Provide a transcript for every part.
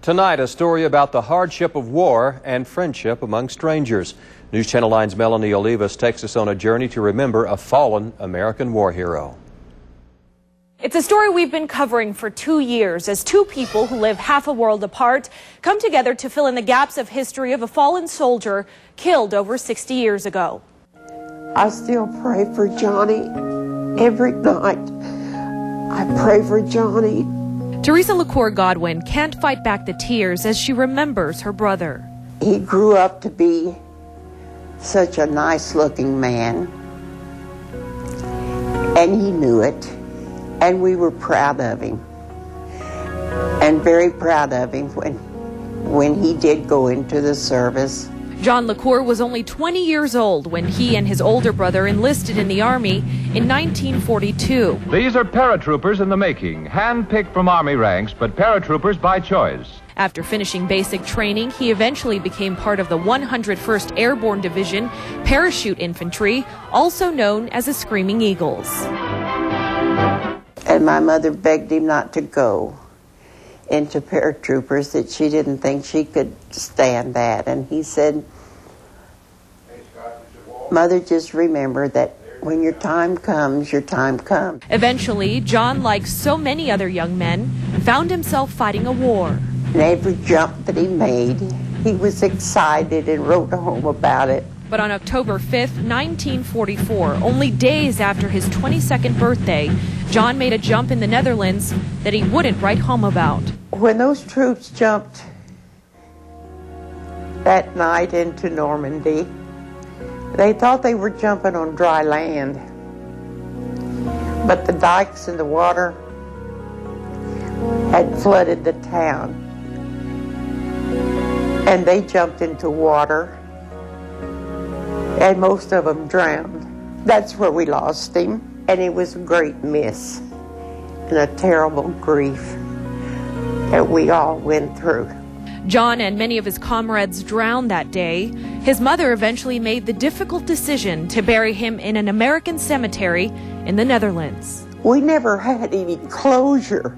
Tonight, a story about the hardship of war and friendship among strangers. News Channel 9's Melanie Olivas takes us on a journey to remember a fallen American war hero. It's a story we've been covering for 2 years as two people who live half a world apart come together to fill in the gaps of history of a fallen soldier killed over 60 years ago. I still pray for Johnny every night. I pray for Johnny. Teresa LaCour Godwin can't fight back the tears as she remembers her brother. He grew up to be such a nice-looking man, and he knew it, and we were proud of him, and very proud of him when he did go into the service. John LaCour was only 20 years old when he and his older brother enlisted in the Army in 1942. These are paratroopers in the making, hand-picked from Army ranks, but paratroopers by choice. After finishing basic training, he eventually became part of the 101st Airborne Division Parachute Infantry, also known as the Screaming Eagles. And my mother begged him not to go into paratroopers, that she didn't think she could stand that. And he said, "Mother, just remember that when your time comes, your time comes." Eventually, John, like so many other young men, found himself fighting a war. And every jump that he made, he was excited and wrote home about it. But on October 5th, 1944, only days after his 22nd birthday, John made a jump in the Netherlands that he wouldn't write home about. When those troops jumped that night into Normandy, they thought they were jumping on dry land. But the dikes and the water had flooded the town. And they jumped into water, and most of them drowned. That's where we lost him, and it was a great miss and a terrible grief that we all went through. John and many of his comrades drowned that day. His mother eventually made the difficult decision to bury him in an American cemetery in the Netherlands. We never had any closure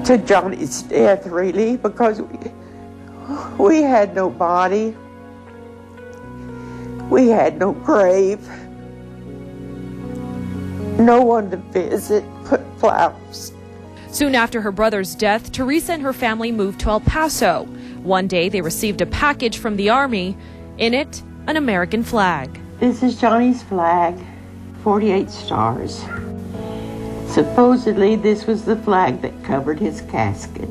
to Johnny's death, really, because we had no body. We had no grave, no one to visit, put flowers. Soon after her brother's death, Teresa and her family moved to El Paso. One day they received a package from the Army. In it, an American flag. This is Johnny's flag, 48 stars. Supposedly this was the flag that covered his casket.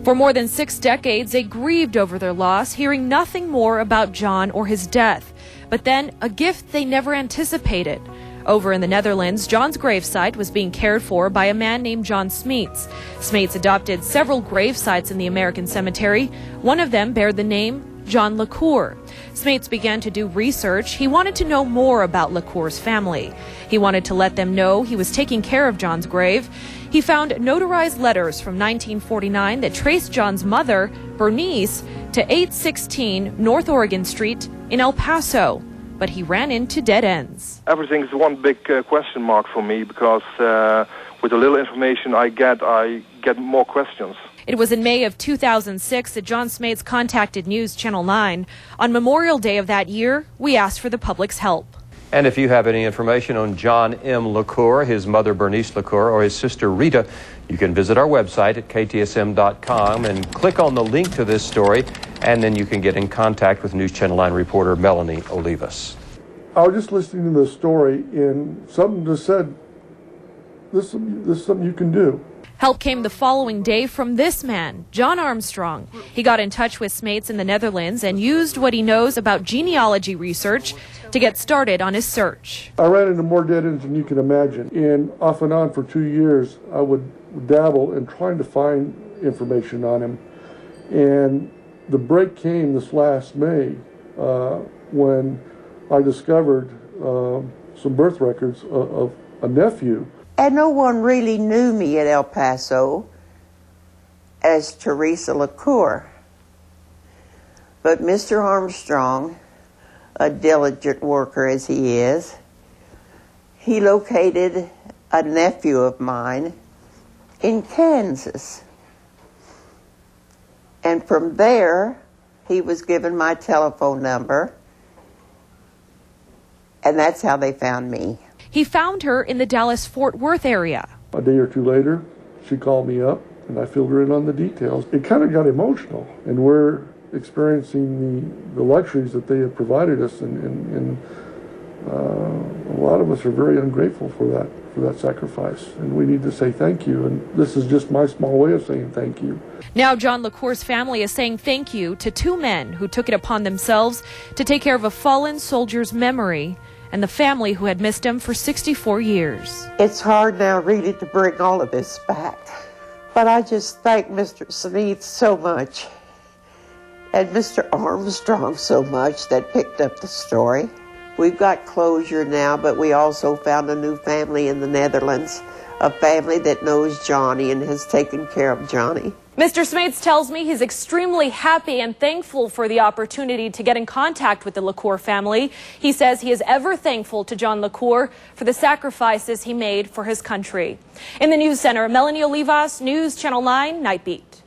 For more than 6 decades, they grieved over their loss, hearing nothing more about John or his death. But then, a gift they never anticipated. Over in the Netherlands, John's gravesite was being cared for by a man named John Smeets. Smeets adopted several grave sites in the American cemetery. One of them bared the name John LaCour. Smeets began to do research. He wanted to know more about LaCour's family. He wanted to let them know he was taking care of John's grave. He found notarized letters from 1949 that traced John's mother, Bernice, to 816 North Oregon Street in El Paso. But he ran into dead ends. Everything is one big question mark for me, because with the little information I get more questions. It was in May of 2006 that John Smeets contacted News Channel 9. On Memorial Day of that year, we asked for the public's help. And if you have any information on John M. LaCour, his mother Bernice LaCour, or his sister Rita, you can visit our website at ktsm.com and click on the link to this story, and then you can get in contact with News Channel 9 reporter Melanie Olivas. I was just listening to the story, and something just said, this is something you can do. Help came the following day from this man, John Armstrong. He got in touch with Smeets in the Netherlands and used what he knows about genealogy research to get started on his search. I ran into more dead ends than you can imagine, and off and on for 2 years I would dabble in trying to find information on him. And the break came this last May when I discovered some birth records of a nephew. And no one really knew me at El Paso as Teresa LaCour. But Mr. Armstrong, a diligent worker as he is, he located a nephew of mine in Kansas. And from there, he was given my telephone number, and that's how they found me. He found her in the Dallas-Fort Worth area. A day or two later, she called me up, and I filled her in on the details. It kind of got emotional, and we're experiencing the luxuries that they have provided us, and a lot of us are very ungrateful for that sacrifice, and we need to say thank you, and this is just my small way of saying thank you. Now John LaCour's family is saying thank you to two men who took it upon themselves to take care of a fallen soldier's memory and the family who had missed him for 64 years. It's hard now really to bring all of this back, but I just thank Mr. Smeets so much and Mr. Armstrong so much that picked up the story. We've got closure now, but we also found a new family in the Netherlands, a family that knows Johnny and has taken care of Johnny. Mr. Smeets tells me he's extremely happy and thankful for the opportunity to get in contact with the LaCour family. He says he is ever thankful to John LaCour for the sacrifices he made for his country. In the News Center, Melanie Olivas, News Channel 9, Night Beat.